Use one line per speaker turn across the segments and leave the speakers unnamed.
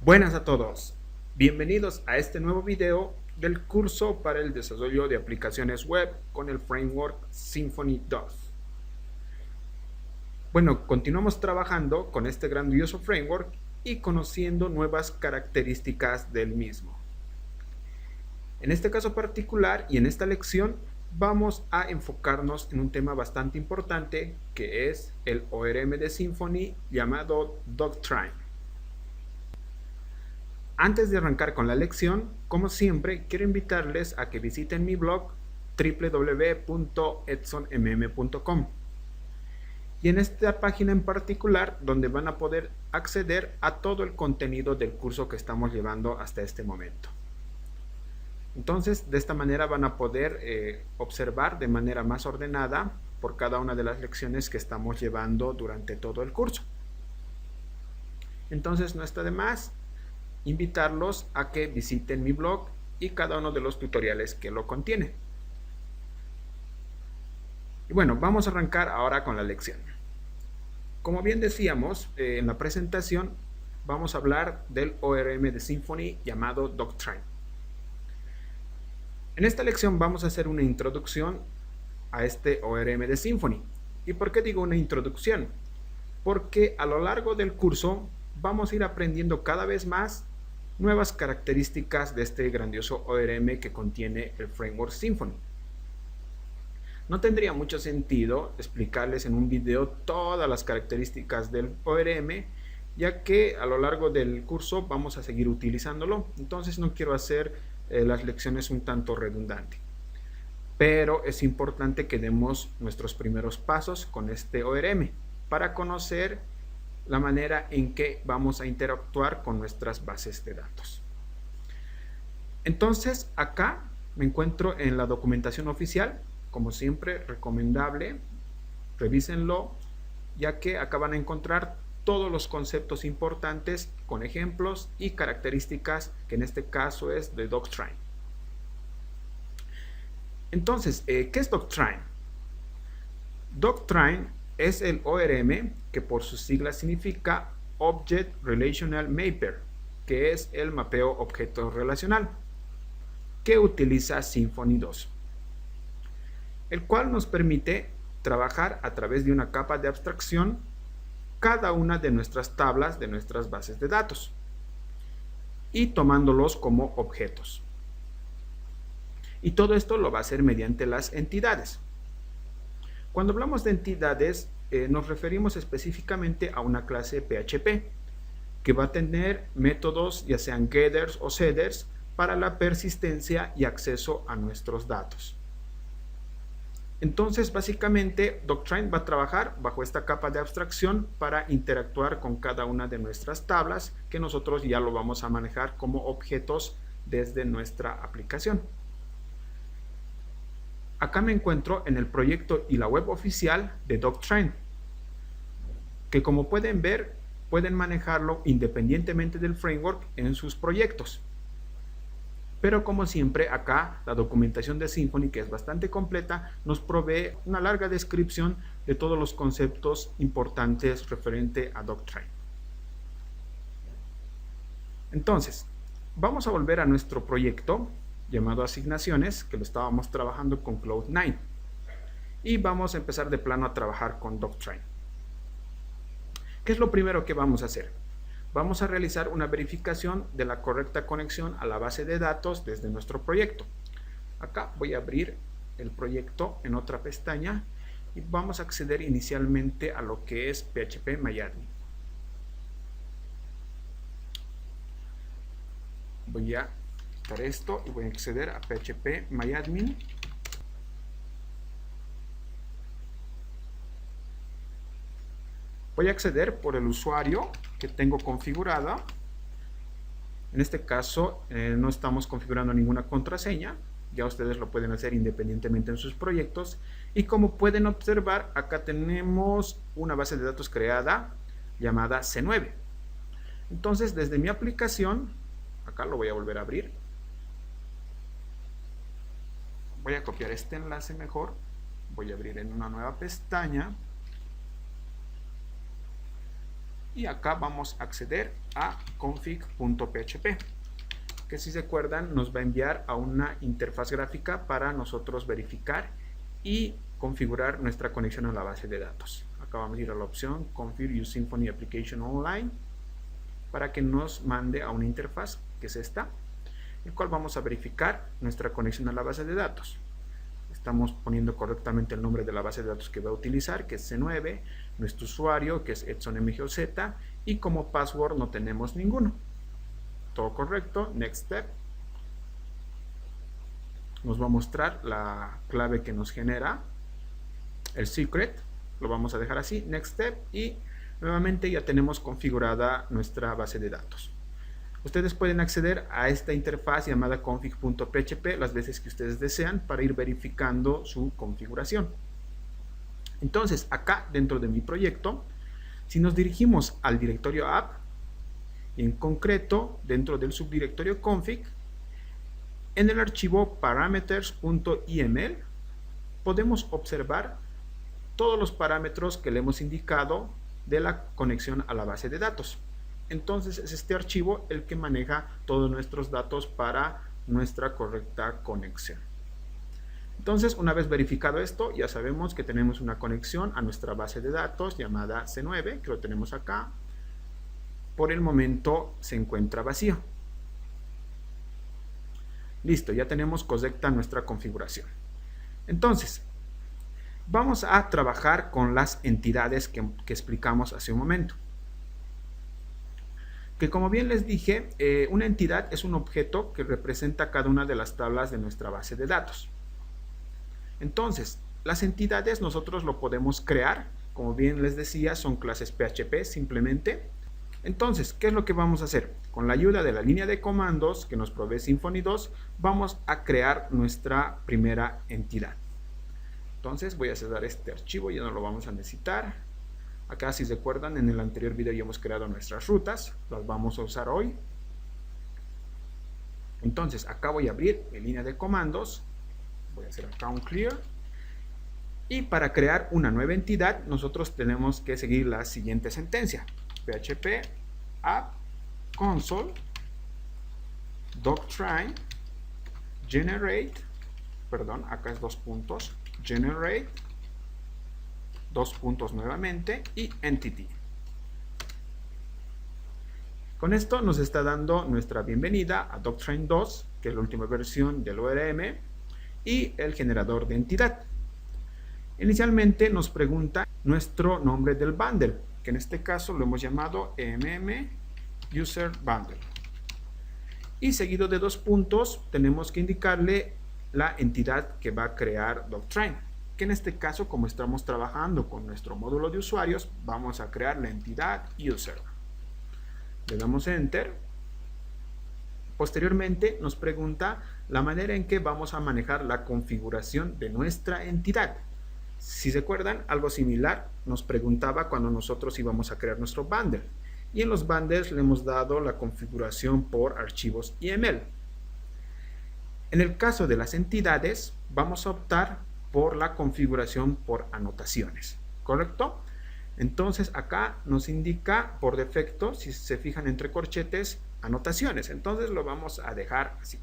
Buenas a todos, bienvenidos a este nuevo video del curso para el desarrollo de aplicaciones web con el framework Symfony 2. Bueno, continuamos trabajando con este grandioso framework y conociendo nuevas características del mismo. En este caso particular y en esta lección vamos a enfocarnos en un tema bastante importante que es el ORM de Symfony llamado Doctrine. Antes de arrancar con la lección, como siempre, quiero invitarles a que visiten mi blog www.edsonmm.com y en esta página en particular donde van a poder acceder a todo el contenido del curso que estamos llevando hasta este momento. Entonces, de esta manera van a poder observar de manera más ordenada por cada una de las lecciones que estamos llevando durante todo el curso. Entonces, no está de más invitarlos a que visiten mi blog y cada uno de los tutoriales que lo contiene. Y bueno, vamos a arrancar ahora con la lección. Como bien decíamos en la presentación, vamos a hablar del ORM de Symfony llamado Doctrine. En esta lección vamos a hacer una introducción a este ORM de Symfony. ¿Y por qué digo una introducción? Porque a lo largo del curso vamos a ir aprendiendo cada vez más nuevas características de este grandioso ORM que contiene el framework Symfony. No tendría mucho sentido explicarles en un video todas las características del ORM, ya que a lo largo del curso vamos a seguir utilizándolo, entonces no quiero hacer las lecciones un tanto redundantes. Pero es importante que demos nuestros primeros pasos con este ORM para conocer la manera en que vamos a interactuar con nuestras bases de datos. Entonces, acá me encuentro en la documentación oficial, como siempre, recomendable, revísenlo, ya que acá van a encontrar todos los conceptos importantes con ejemplos y características, que en este caso es de Doctrine. Entonces, ¿qué es Doctrine? Doctrine es el ORM que por sus siglas significa Object Relational Mapper, que es el mapeo objeto relacional, que utiliza Symfony 2, el cual nos permite trabajar a través de una capa de abstracción cada una de nuestras tablas de nuestras bases de datos y tomándolos como objetos. Y todo esto lo va a hacer mediante las entidades. Cuando hablamos de entidades, nos referimos específicamente a una clase PHP que va a tener métodos ya sean getters o setters para la persistencia y acceso a nuestros datos. Entonces, básicamente, Doctrine va a trabajar bajo esta capa de abstracción para interactuar con cada una de nuestras tablas, que nosotros ya lo vamos a manejar como objetos desde nuestra aplicación. Acá me encuentro en el proyecto y la web oficial de Doctrine, que como pueden ver, pueden manejarlo independientemente del framework en sus proyectos. Pero como siempre, acá la documentación de Symfony, que es bastante completa, nos provee una larga descripción de todos los conceptos importantes referente a Doctrine. Entonces, vamos a volver a nuestro proyecto llamado Asignaciones, que lo estábamos trabajando con Cloud9. Y vamos a empezar de plano a trabajar con Doctrine. ¿Qué es lo primero que vamos a hacer? Vamos a realizar una verificación de la correcta conexión a la base de datos desde nuestro proyecto. Acá voy a abrir el proyecto en otra pestaña y vamos a acceder inicialmente a lo que es phpMyAdmin. Voy a quitar esto y voy a acceder a phpMyAdmin. Voy a acceder por el usuario que tengo configurada. En este caso no estamos configurando ninguna contraseña. Ya ustedes lo pueden hacer independientemente en sus proyectos. Y como pueden observar, acá tenemos una base de datos creada llamada C9. Entonces, desde mi aplicación, acá lo voy a volver a abrir. Voy a copiar este enlace mejor. Voy a abrir en una nueva pestaña. y acá vamos a acceder a config.php, que si se acuerdan nos va a enviar a una interfaz gráfica para nosotros verificar y configurar nuestra conexión a la base de datos. Acá vamos a ir a la opción Configure Use Symfony Application Online para que nos mande a una interfaz, que es esta, el cual vamos a verificar nuestra conexión a la base de datos. Estamos poniendo correctamente el nombre de la base de datos que va a utilizar, que es C9, nuestro usuario, que es EdsonMGOZ, y como password no tenemos ninguno. Todo correcto. Next step. Nos va a mostrar la clave que nos genera el secret. Lo vamos a dejar así. Next step. Y nuevamente ya tenemos configurada nuestra base de datos. Ustedes pueden acceder a esta interfaz llamada config.php las veces que ustedes desean para ir verificando su configuración. Entonces, acá dentro de mi proyecto, si nos dirigimos al directorio app, y en concreto dentro del subdirectorio config, en el archivo parameters.yml podemos observar todos los parámetros que le hemos indicado de la conexión a la base de datos. Entonces es este archivo el que maneja todos nuestros datos para nuestra correcta conexión. Entonces, una vez verificado esto, ya sabemos que tenemos una conexión a nuestra base de datos llamada C9, que lo tenemos acá. Por el momento se encuentra vacío. Listo, ya tenemos correcta nuestra configuración. Entonces, vamos a trabajar con las entidades que explicamos hace un momento. Que como bien les dije, una entidad es un objeto que representa cada una de las tablas de nuestra base de datos. Entonces, las entidades nosotros lo podemos crear, como bien les decía, son clases PHP simplemente. Entonces, ¿qué es lo que vamos a hacer? Con la ayuda de la línea de comandos que nos provee Symfony 2, vamos a crear nuestra primera entidad. Entonces, voy a cerrar este archivo, ya no lo vamos a necesitar. Acá, si recuerdan, en el anterior video ya hemos creado nuestras rutas, las vamos a usar hoy. Entonces, acá voy a abrir mi línea de comandos, voy a hacer acá un clear. Y para crear una nueva entidad, nosotros tenemos que seguir la siguiente sentencia. PHP app console doctrine generate, perdón, acá es 2 puntos, generate, 2 puntos nuevamente, y entity. Con esto nos está dando nuestra bienvenida a Doctrine 2, que es la última versión del ORM, y el generador de entidad. Inicialmente nos pregunta nuestro nombre del bundle, que en este caso lo hemos llamado user bundle. Y seguido de 2 puntos tenemos que indicarle la entidad que va a crear Doctrine, que en este caso, como estamos trabajando con nuestro módulo de usuarios, vamos a crear la entidad user. Le damos enter. Posteriormente nos pregunta la manera en que vamos a manejar la configuración de nuestra entidad. Si se acuerdan, algo similar nos preguntaba cuando nosotros íbamos a crear nuestro bundle. Y en los bundles le hemos dado la configuración por archivos YML. En el caso de las entidades, vamos a optar por la configuración por anotaciones, ¿correcto? Entonces acá nos indica por defecto, si se fijan entre corchetes, anotaciones. Entonces lo vamos a dejar así.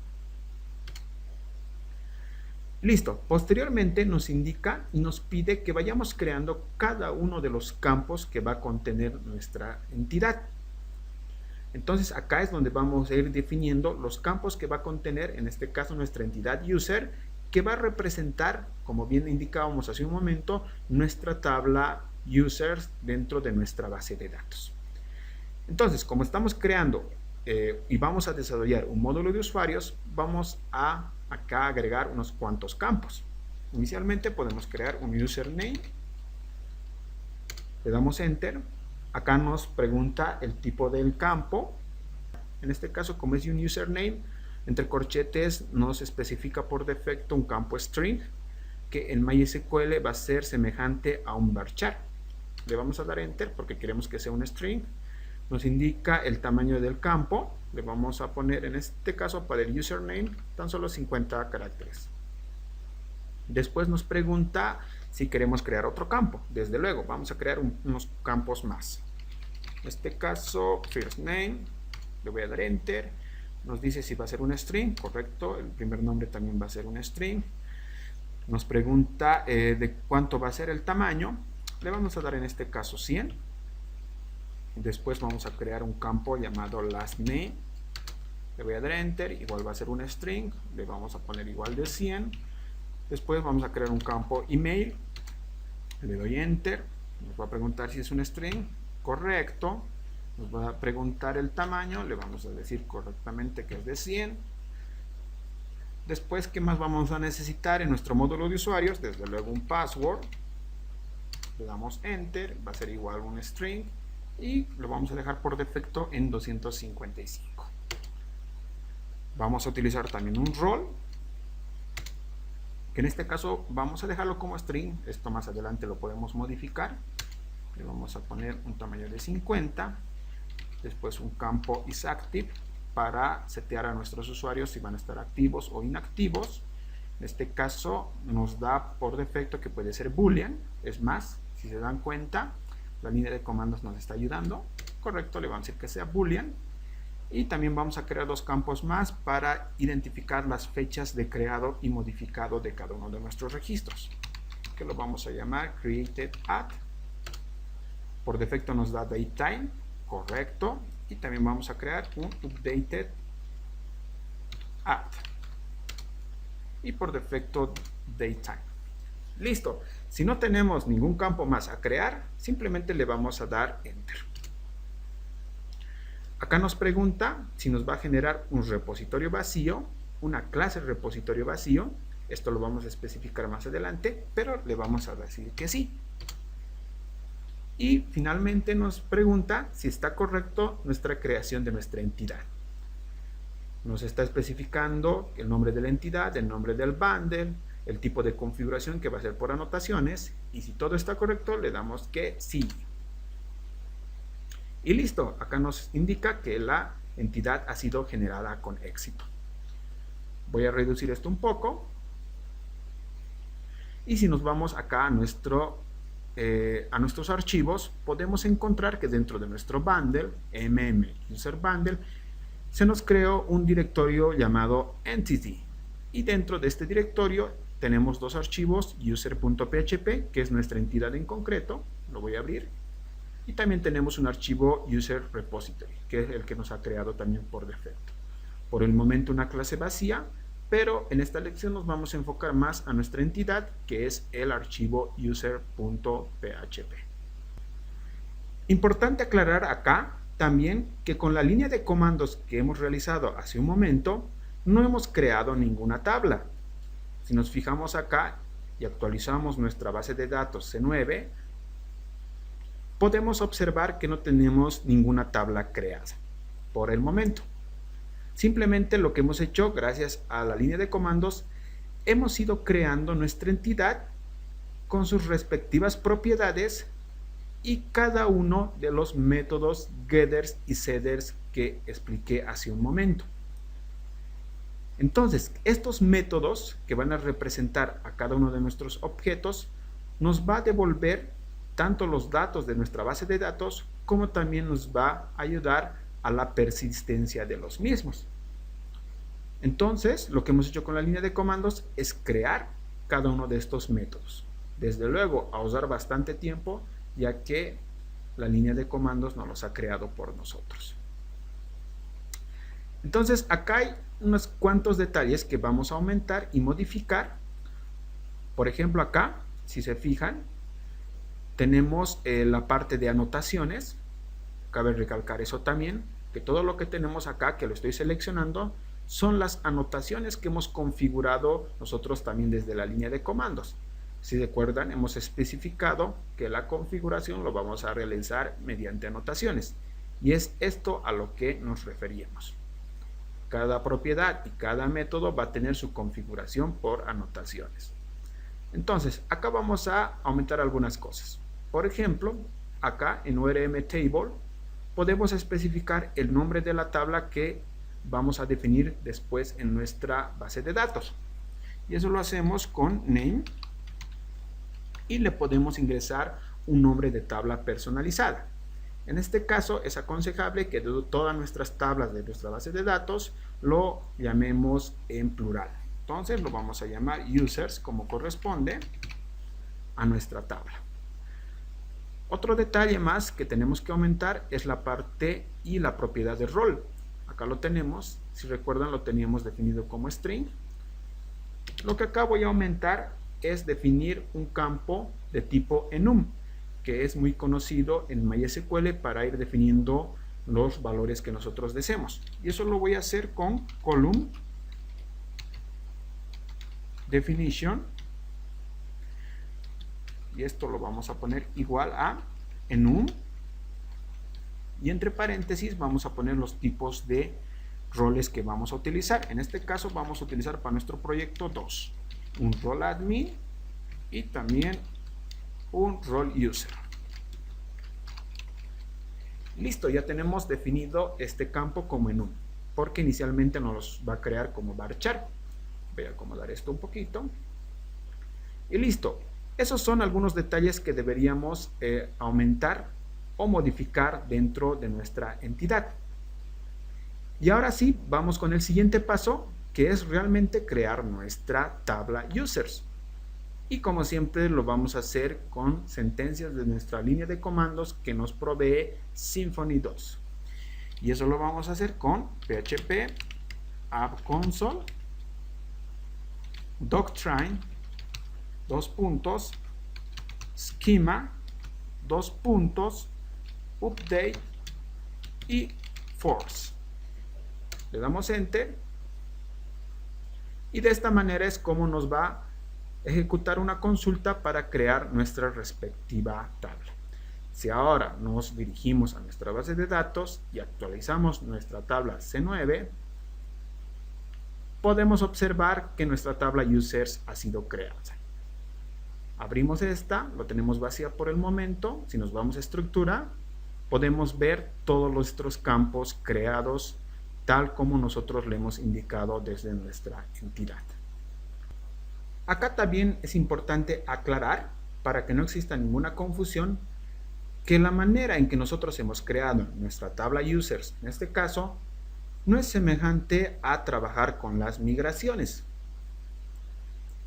Listo. Posteriormente nos indica y nos pide que vayamos creando cada uno de los campos que va a contener nuestra entidad. Entonces acá es donde vamos a ir definiendo los campos que va a contener, en este caso, nuestra entidad user, que va a representar, como bien indicábamos hace un momento, nuestra tabla users dentro de nuestra base de datos. Entonces, como estamos creando y vamos a desarrollar un módulo de usuarios, vamos a acá agregar unos cuantos campos. Inicialmente podemos crear un username, le damos enter. Acá nos pregunta el tipo del campo. En este caso, como es un username, entre corchetes nos especifica por defecto un campo string, que en MySQL va a ser semejante a un varchar. Le vamos a dar enter porque queremos que sea un string. Nos indica el tamaño del campo. Le vamos a poner, en este caso para el username, tan solo 50 caracteres. Después nos pregunta si queremos crear otro campo. Desde luego, vamos a crear unos campos más. En este caso, first name, le voy a dar enter. Nos dice si va a ser un string, correcto. El primer nombre también va a ser un string. Nos pregunta de cuánto va a ser el tamaño. Le vamos a dar en este caso 100. Después vamos a crear un campo llamado last name. Le voy a dar enter, igual va a ser un string. Le vamos a poner igual de 100. Después vamos a crear un campo email. Le doy enter. Nos va a preguntar si es un string. Correcto. Nos va a preguntar el tamaño. Le vamos a decir correctamente que es de 100. Después, ¿qué más vamos a necesitar en nuestro módulo de usuarios? Desde luego un password. Le damos enter. Va a ser igual un string. Y lo vamos a dejar por defecto en 255. Vamos a utilizar también un rol, que en este caso vamos a dejarlo como string. Esto más adelante lo podemos modificar. Le vamos a poner un tamaño de 50. Después un campo isActive para setear a nuestros usuarios si van a estar activos o inactivos. En este caso nos da por defecto que puede ser boolean. Es más, si se dan cuenta, la línea de comandos nos está ayudando. Correcto, le vamos a decir que sea boolean. Y también vamos a crear dos campos más para identificar las fechas de creado y modificado de cada uno de nuestros registros, que lo vamos a llamar created at. Por defecto nos da datetime, correcto. Y también vamos a crear un updated at. Y por defecto datetime. Listo. Si no tenemos ningún campo más a crear, simplemente le vamos a dar enter. Acá nos pregunta si nos va a generar un repositorio vacío, una clase repositorio vacío. Esto lo vamos a especificar más adelante, pero le vamos a decir que sí. Y finalmente nos pregunta si está correcto nuestra creación de nuestra entidad. Nos está especificando el nombre de la entidad, el nombre del bundle, el tipo de configuración que va a ser por anotaciones, y si todo está correcto le damos que sí. Y listo, acá nos indica que la entidad ha sido generada con éxito. Voy a reducir esto un poco. Y si nos vamos acá a nuestros archivos, podemos encontrar que dentro de nuestro bundle, user bundle, se nos creó un directorio llamado entity. Y dentro de este directorio tenemos dos archivos, user.php, que es nuestra entidad en concreto. Lo voy a abrir. Y también tenemos un archivo user repository, que es el que nos ha creado también por defecto. Por el momento una clase vacía, pero en esta lección nos vamos a enfocar más a nuestra entidad, que es el archivo user.php. Importante aclarar acá también que con la línea de comandos que hemos realizado hace un momento, no hemos creado ninguna tabla. Si nos fijamos acá y actualizamos nuestra base de datos C9, podemos observar que no tenemos ninguna tabla creada por el momento. Simplemente lo que hemos hecho gracias a la línea de comandos, hemos ido creando nuestra entidad con sus respectivas propiedades y cada uno de los métodos getters y setters que expliqué hace un momento. Entonces, estos métodos que van a representar a cada uno de nuestros objetos nos va a devolver tanto los datos de nuestra base de datos como también nos va a ayudar a la persistencia de los mismos. Entonces, lo que hemos hecho con la línea de comandos es crear cada uno de estos métodos. Desde luego, a usar bastante tiempo, ya que la línea de comandos no los ha creado por nosotros. Entonces, acá hay unos cuantos detalles que vamos a aumentar y modificar. Por ejemplo, acá, si se fijan, tenemos la parte de anotaciones. Cabe recalcar eso también, que todo lo que tenemos acá, que lo estoy seleccionando, son las anotaciones que hemos configurado nosotros también desde la línea de comandos. Si recuerdan, hemos especificado que la configuración lo vamos a realizar mediante anotaciones. Y es esto a lo que nos referíamos. Cada propiedad y cada método va a tener su configuración por anotaciones. Entonces, acá vamos a aumentar algunas cosas. Por ejemplo, acá en ORM Table podemos especificar el nombre de la tabla que vamos a definir después en nuestra base de datos. Y eso lo hacemos con name y le podemos ingresar un nombre de tabla personalizada. En este caso es aconsejable que todas nuestras tablas de nuestra base de datos lo llamemos en plural. Entonces lo vamos a llamar users como corresponde a nuestra tabla. Otro detalle más que tenemos que aumentar es la parte y la propiedad de rol. Acá lo tenemos, si recuerdan lo teníamos definido como string. Lo que acá voy a aumentar es definir un campo de tipo enum, que es muy conocido en MySQL para ir definiendo los valores que nosotros deseemos. Y eso lo voy a hacer con column definition. Y esto lo vamos a poner igual a enum. Y entre paréntesis vamos a poner los tipos de roles que vamos a utilizar. En este caso vamos a utilizar para nuestro proyecto 2. Un role admin y también un role user. Listo, ya tenemos definido este campo como enum, porque inicialmente nos va a crear como varchar. Voy a acomodar esto un poquito. Y listo. Esos son algunos detalles que deberíamos aumentar o modificar dentro de nuestra entidad. Y ahora sí, vamos con el siguiente paso, que es realmente crear nuestra tabla users. Y como siempre lo vamos a hacer con sentencias de nuestra línea de comandos que nos provee Symfony 2. Y eso lo vamos a hacer con php app console doctrine schema update y force. Le damos enter y de esta manera es como nos va a ejecutar una consulta para crear nuestra respectiva tabla. Si ahora nos dirigimos a nuestra base de datos y actualizamos nuestra tabla C9, podemos observar que nuestra tabla users ha sido creada. Abrimos esta, lo tenemos vacía por el momento. Si nos vamos a estructura, podemos ver todos nuestros campos creados tal como nosotros le hemos indicado desde nuestra entidad. Acá también es importante aclarar, para que no exista ninguna confusión, que la manera en que nosotros hemos creado nuestra tabla users, en este caso, no es semejante a trabajar con las migraciones.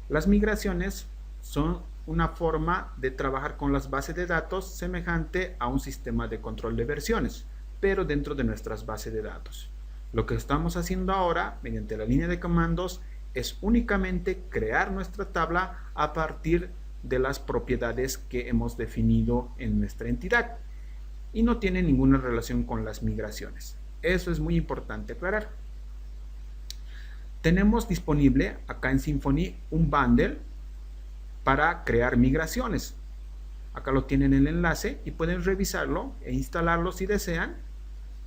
Las migraciones son una forma de trabajar con las bases de datos semejante a un sistema de control de versiones, pero dentro de nuestras bases de datos. Lo que estamos haciendo ahora, mediante la línea de comandos, es únicamente crear nuestra tabla a partir de las propiedades que hemos definido en nuestra entidad y no tiene ninguna relación con las migraciones. Eso es muy importante aclarar. Tenemos disponible acá en Symfony un bundle para crear migraciones. Acá lo tienen en el enlace y pueden revisarlo e instalarlo si desean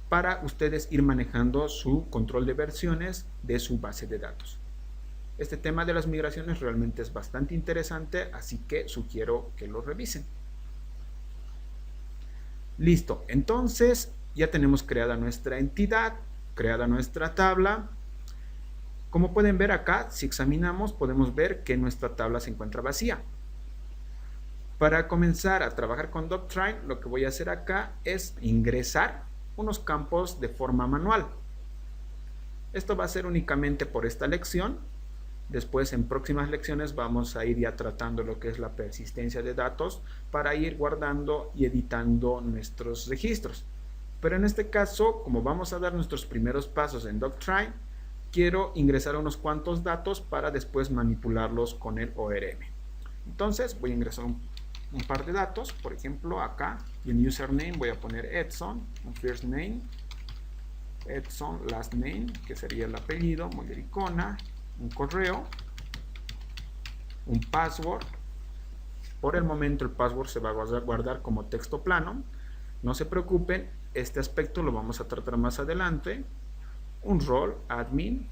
para ustedes ir manejando su control de versiones de su base de datos. Este tema de las migraciones realmente es bastante interesante, así que sugiero que lo revisen. Listo, entonces ya tenemos creada nuestra entidad, creada nuestra tabla. Como pueden ver acá, si examinamos, podemos ver que nuestra tabla se encuentra vacía. Para comenzar a trabajar con Doctrine, lo que voy a hacer acá es ingresar unos campos de forma manual. Esto va a ser únicamente por esta lección. Después, en próximas lecciones, vamos a ir ya tratando lo que es la persistencia de datos para ir guardando y editando nuestros registros. Pero en este caso, como vamos a dar nuestros primeros pasos en Doctrine, quiero ingresar unos cuantos datos para después manipularlos con el ORM. Entonces, voy a ingresar un par de datos. Por ejemplo, acá en username voy a poner Edson, un first name, Edson, last name, que sería el apellido, Mollericona, un correo, un password. Por el momento el password se va a guardar como texto plano. No se preocupen, este aspecto lo vamos a tratar más adelante. Un role, admin.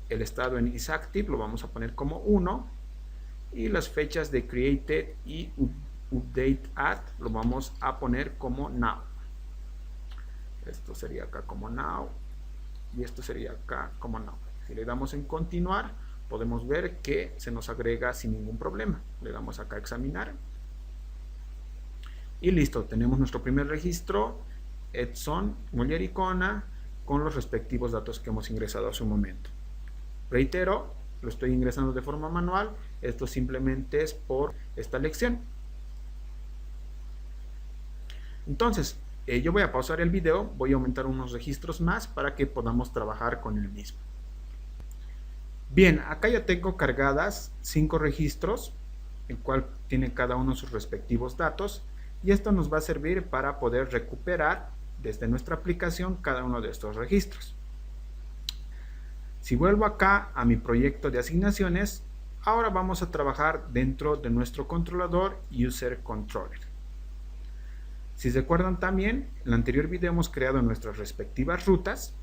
El estado en isActive lo vamos a poner como 1. Y las fechas de created y update at lo vamos a poner como now. Esto sería acá como now. Y esto sería acá como now. Si le damos en continuar, podemos ver que se nos agrega sin ningún problema. Le damos acá a examinar. Y listo, tenemos nuestro primer registro, Edson Mollericona, con los respectivos datos que hemos ingresado hace un momento. Reitero, lo estoy ingresando de forma manual, esto simplemente es por esta lección. Entonces, yo voy a pausar el video, voy a aumentar unos registros más para que podamos trabajar con el mismo. Bien, acá ya tengo cargadas 5 registros, el cual tiene cada uno sus respectivos datos, y esto nos va a servir para poder recuperar desde nuestra aplicación cada uno de estos registros. Si vuelvo acá a mi proyecto de asignaciones, ahora vamos a trabajar dentro de nuestro controlador User Controller. Si se acuerdan también, en el anterior video hemos creado nuestras respectivas rutas,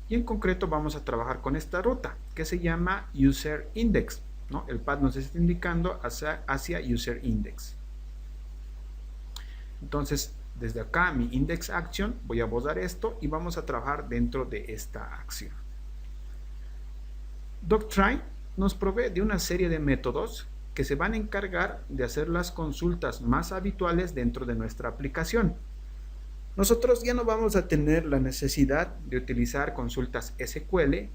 y en concreto vamos a trabajar con esta ruta que se llama User Index, ¿no? El pad nos está indicando hacia User Index. Entonces, desde acá, mi Index Action, voy a bozar esto y vamos a trabajar dentro de esta acción. Doctrine nos provee de una serie de métodos que se van a encargar de hacer las consultas más habituales dentro de nuestra aplicación. Nosotros ya no vamos a tener la necesidad de utilizar consultas SQL,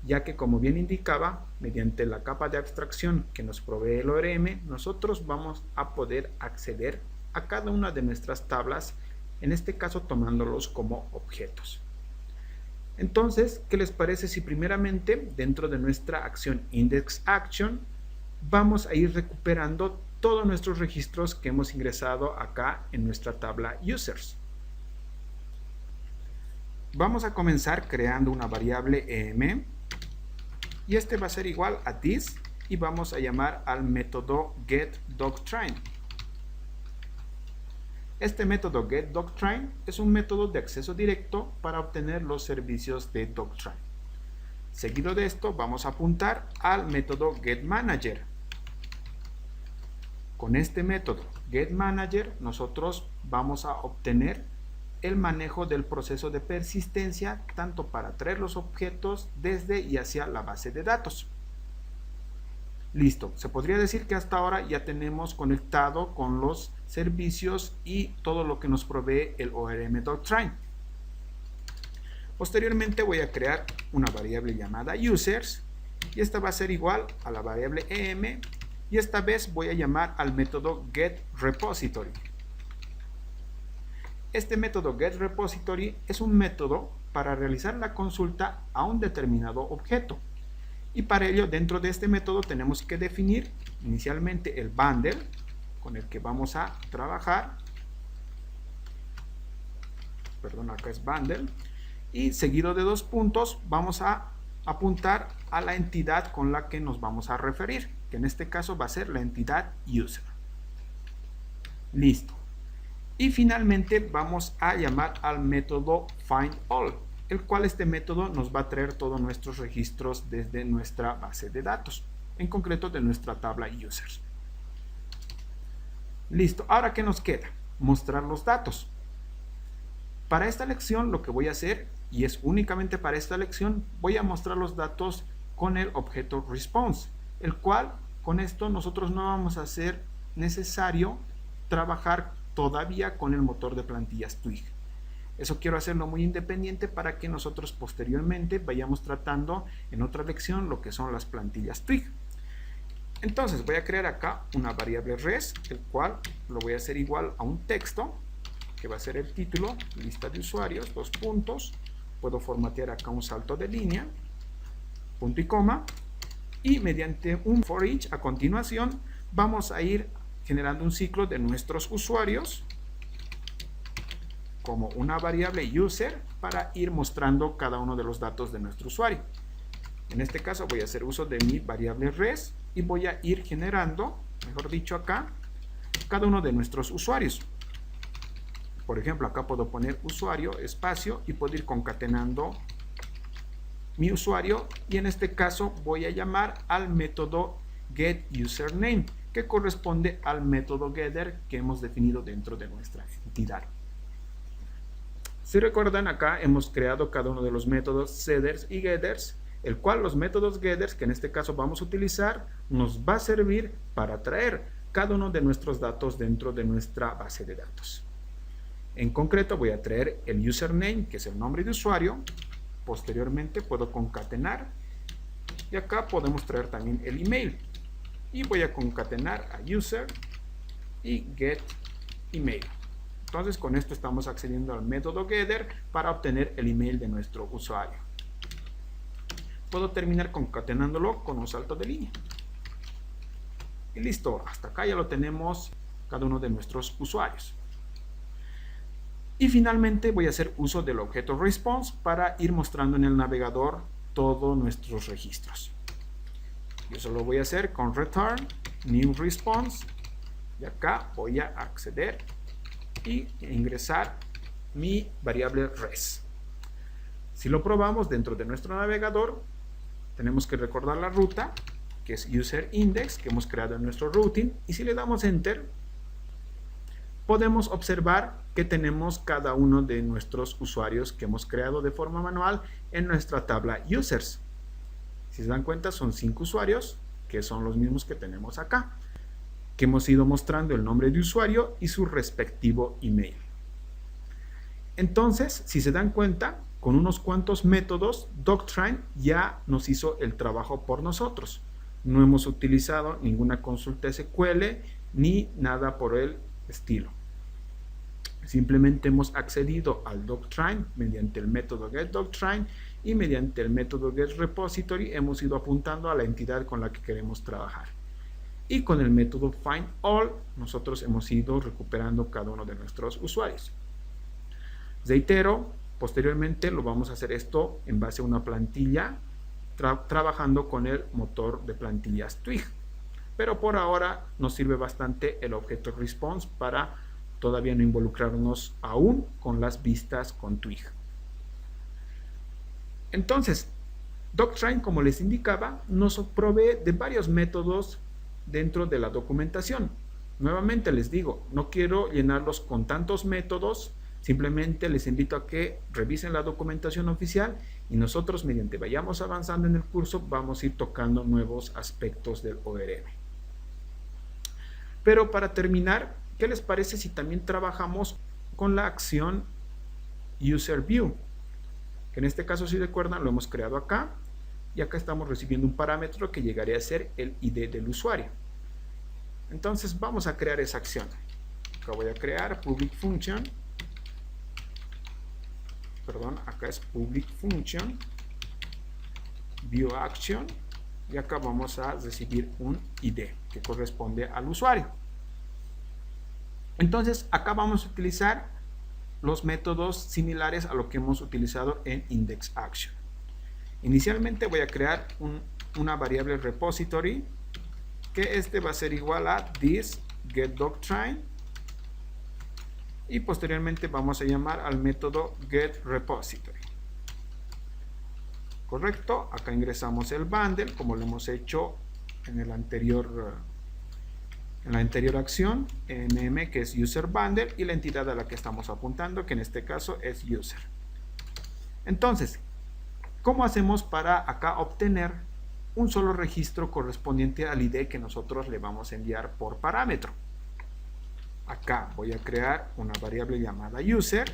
ya que, como bien indicaba, mediante la capa de abstracción que nos provee el ORM, nosotros vamos a poder acceder a cada una de nuestras tablas, en este caso tomándolos como objetos. Entonces, ¿qué les parece si primeramente dentro de nuestra acción Index Action vamos a ir recuperando todos nuestros registros que hemos ingresado acá en nuestra tabla Users? Vamos a comenzar creando una variable em, y este va a ser igual a this, y vamos a llamar al método getDoctrine. Este método getDoctrine es un método de acceso directo para obtener los servicios de Doctrine. Seguido de esto vamos a apuntar al método getManager. Con este método getManager nosotros vamos a obtener el manejo del proceso de persistencia, tanto para traer los objetos desde y hacia la base de datos. Listo, se podría decir que hasta ahora ya tenemos conectado con los servicios y todo lo que nos provee el ORM Doctrine. Posteriormente voy a crear una variable llamada users, y esta va a ser igual a la variable em, y esta vez voy a llamar al método getRepository. Este método getRepository es un método para realizar la consulta a un determinado objeto, y para ello dentro de este método tenemos que definir inicialmente el bundle con el que vamos a trabajar, perdón, acá es bundle, y seguido de 2 puntos vamos a apuntar a la entidad con la que nos vamos a referir, que en este caso va a ser la entidad user. Listo. Y finalmente vamos a llamar al método findAll, el cual este método nos va a traer todos nuestros registros desde nuestra base de datos, en concreto de nuestra tabla users. Listo, ahora ¿qué nos queda? Mostrar los datos. Para esta lección lo que voy a hacer, y es únicamente para esta lección, voy a mostrar los datos con el objeto response, el cual con esto nosotros no vamos a hacer necesario trabajar todavía con el motor de plantillas Twig. Eso quiero hacerlo muy independiente para que nosotros posteriormente vayamos tratando en otra lección lo que son las plantillas Twig. Entonces voy a crear acá una variable res, el cual lo voy a hacer igual a un texto, que va a ser el título, lista de usuarios, 2 puntos, puedo formatear acá un salto de línea, punto y coma, y mediante un for each a continuación vamos a ir generando un ciclo de nuestros usuarios como una variable user para ir mostrando cada uno de los datos de nuestro usuario. En este caso voy a hacer uso de mi variable res y voy a ir generando, mejor dicho acá, cada uno de nuestros usuarios. Por ejemplo, acá puedo poner usuario, espacio, y puedo ir concatenando mi usuario, y en este caso voy a llamar al método getUsername, que corresponde al método getter que hemos definido dentro de nuestra entidad. Si recuerdan, acá hemos creado cada uno de los métodos setters y getters, el cual los métodos getters, que en este caso vamos a utilizar, nos va a servir para traer cada uno de nuestros datos dentro de nuestra base de datos. En concreto voy a traer el username, que es el nombre de usuario. Posteriormente puedo concatenar y acá podemos traer también el email. Y voy a concatenar a user y get email. Entonces con esto estamos accediendo al método getter para obtener el email de nuestro usuario. Puedo terminar concatenándolo con un salto de línea. Y listo, hasta acá ya lo tenemos cada uno de nuestros usuarios. Y finalmente voy a hacer uso del objeto response para ir mostrando en el navegador todos nuestros registros. Yo solo voy a hacer con return new response y acá voy a acceder y ingresar mi variable res. Si lo probamos dentro de nuestro navegador, tenemos que recordar la ruta, que es user index, que hemos creado en nuestro routing, y si le damos enter, podemos observar que tenemos cada uno de nuestros usuarios que hemos creado de forma manual en nuestra tabla users. Si se dan cuenta, son 5 usuarios, que son los mismos que tenemos acá, que hemos ido mostrando el nombre de usuario y su respectivo email. Entonces, si se dan cuenta, con unos cuantos métodos, Doctrine ya nos hizo el trabajo por nosotros. No hemos utilizado ninguna consulta SQL ni nada por el estilo. Simplemente hemos accedido al Doctrine mediante el método getDoctrine y mediante el método getRepository hemos ido apuntando a la entidad con la que queremos trabajar. Y con el método findAll nosotros hemos ido recuperando cada uno de nuestros usuarios. Reitero, posteriormente lo vamos a hacer esto en base a una plantilla trabajando con el motor de plantillas Twig. Pero por ahora nos sirve bastante el objeto response para todavía no involucrarnos aún con las vistas con Twig. Entonces, Doctrine, como les indicaba, nos provee de varios métodos dentro de la documentación. Nuevamente les digo, no quiero llenarlos con tantos métodos, simplemente les invito a que revisen la documentación oficial y nosotros, mediante vayamos avanzando en el curso, vamos a ir tocando nuevos aspectos del ORM. Pero para terminar, ¿qué les parece si también trabajamos con la acción userView? Que en este caso, si recuerdan, lo hemos creado acá y acá estamos recibiendo un parámetro que llegaría a ser el ID del usuario. Entonces vamos a crear esa acción. Acá voy a crear public function. Perdón, acá es public function view action y acá vamos a recibir un ID que corresponde al usuario. Entonces acá vamos a utilizar los métodos similares a lo que hemos utilizado en index action. Inicialmente voy a crear una variable repository que este va a ser igual a this getDoctrine y posteriormente vamos a llamar al método getRepository. Correcto, acá ingresamos el bundle como lo hemos hecho en la anterior acción, nm, que es user bundle, y la entidad a la que estamos apuntando, que en este caso es user. Entonces, ¿cómo hacemos para acá obtener un solo registro correspondiente al ID que nosotros le vamos a enviar por parámetro? Acá voy a crear una variable llamada user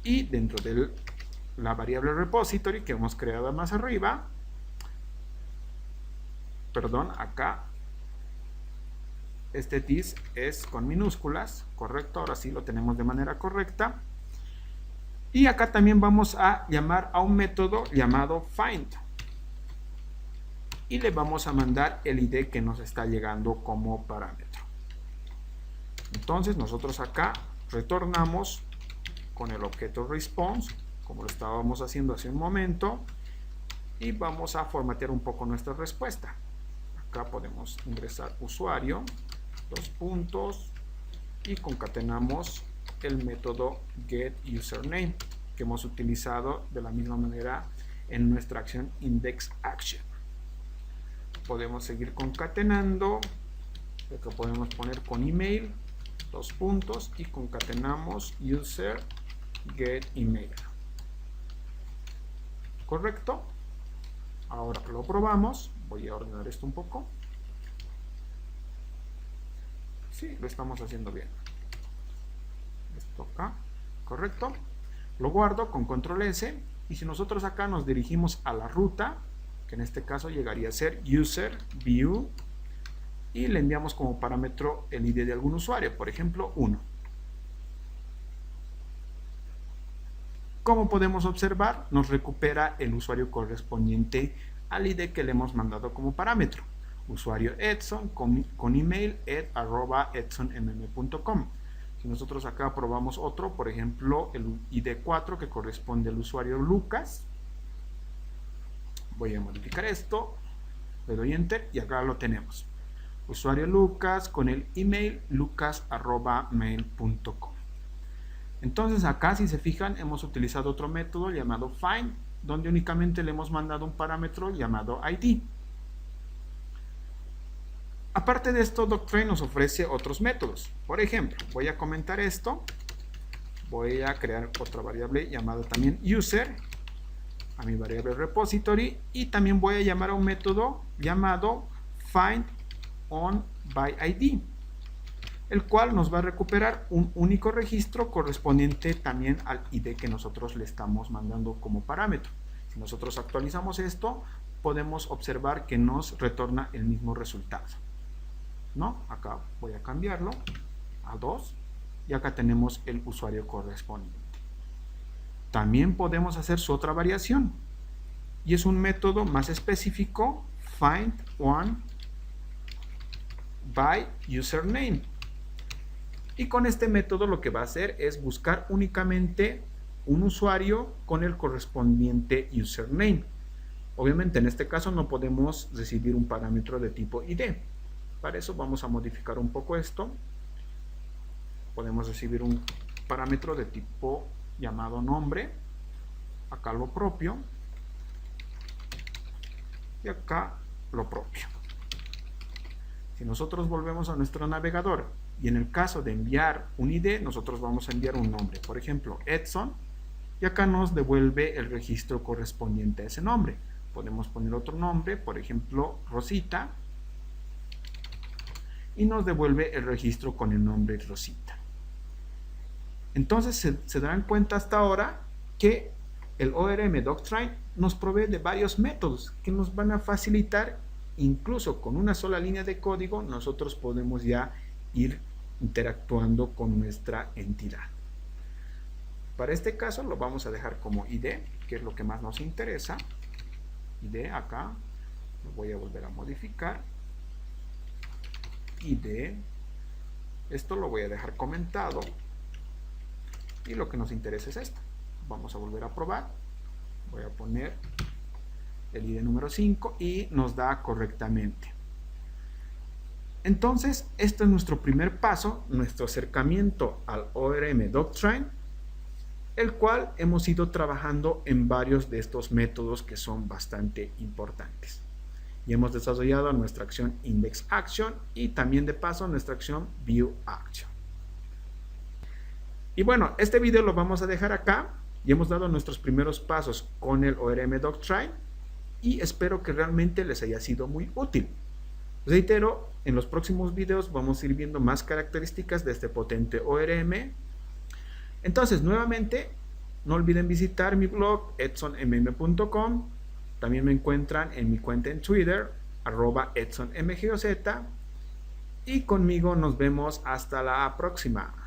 y dentro de la variable repository que hemos creado más arriba, perdón, acá este this es con minúsculas, correcto, ahora sí lo tenemos de manera correcta. Y acá también vamos a llamar a un método llamado find y le vamos a mandar el ID que nos está llegando como parámetro. Entonces nosotros acá retornamos con el objeto response como lo estábamos haciendo hace un momento y vamos a formatear un poco nuestra respuesta. Acá podemos ingresar usuario, dos puntos y concatenamos el método getUsername que hemos utilizado de la misma manera en nuestra acción indexAction. Podemos seguir concatenando, acá podemos poner con email, dos puntos y concatenamos user get email. Correcto. Ahora lo probamos. Voy a ordenar esto un poco. Sí, lo estamos haciendo bien. Esto acá, correcto. Lo guardo con control S y si nosotros acá nos dirigimos a la ruta, que en este caso llegaría a ser user view, y le enviamos como parámetro el ID de algún usuario, por ejemplo 1. Como podemos observar, nos recupera el usuario correspondiente al ID que le hemos mandado como parámetro. Usuario Edson con email ed@edsonmm.com. Si nosotros acá probamos otro, por ejemplo el ID 4 que corresponde al usuario Lucas, voy a modificar esto, le doy enter y acá lo tenemos. Usuario Lucas con el email lucas@mail.com. Entonces acá, si se fijan, hemos utilizado otro método llamado find, donde únicamente le hemos mandado un parámetro llamado ID. Aparte de esto, Doctrain nos ofrece otros métodos. Por ejemplo, voy a comentar esto. Voy a crear otra variable llamada también user, a mi variable repository, y también voy a llamar a un método llamado findOnById, el cual nos va a recuperar un único registro correspondiente también al ID que nosotros le estamos mandando como parámetro. Si nosotros actualizamos esto, podemos observar que nos retorna el mismo resultado, ¿no? Acá voy a cambiarlo a 2 y acá tenemos el usuario correspondiente. También podemos hacer su otra variación y es un método más específico, findOneByUsername. Y con este método lo que va a hacer es buscar únicamente un usuario con el correspondiente username. Obviamente en este caso no podemos recibir un parámetro de tipo ID. Para eso vamos a modificar un poco esto. Podemos recibir un parámetro de tipo llamado nombre. Acá lo propio. Y acá lo propio. Si nosotros volvemos a nuestro navegador y en el caso de enviar un ID, nosotros vamos a enviar un nombre. Por ejemplo, Edson. Y acá nos devuelve el registro correspondiente a ese nombre. Podemos poner otro nombre, por ejemplo, Rosita. Y nos devuelve el registro con el nombre Rosita. Entonces se darán cuenta hasta ahora que el ORM Doctrain nos provee de varios métodos que nos van a facilitar, incluso con una sola línea de código, nosotros podemos ya ir interactuando con nuestra entidad. Para este caso lo vamos a dejar como ID, que es lo que más nos interesa. ID acá, lo voy a volver a modificar. ID, esto lo voy a dejar comentado y lo que nos interesa es esto. Vamos a volver a probar, voy a poner el ID número 5 y nos da correctamente. Entonces este es nuestro primer paso, nuestro acercamiento al ORM Doctrain, el cual hemos ido trabajando en varios de estos métodos que son bastante importantes. Y hemos desarrollado nuestra acción Index Action y también de paso nuestra acción View Action. Y bueno, este video lo vamos a dejar acá y hemos dado nuestros primeros pasos con el ORM Doctrain y espero que realmente les haya sido muy útil. Reitero, en los próximos videos vamos a ir viendo más características de este potente ORM. Entonces, nuevamente, no olviden visitar mi blog edsonmm.com. También me encuentran en mi cuenta en Twitter, @edsonmgoz. Y conmigo nos vemos hasta la próxima.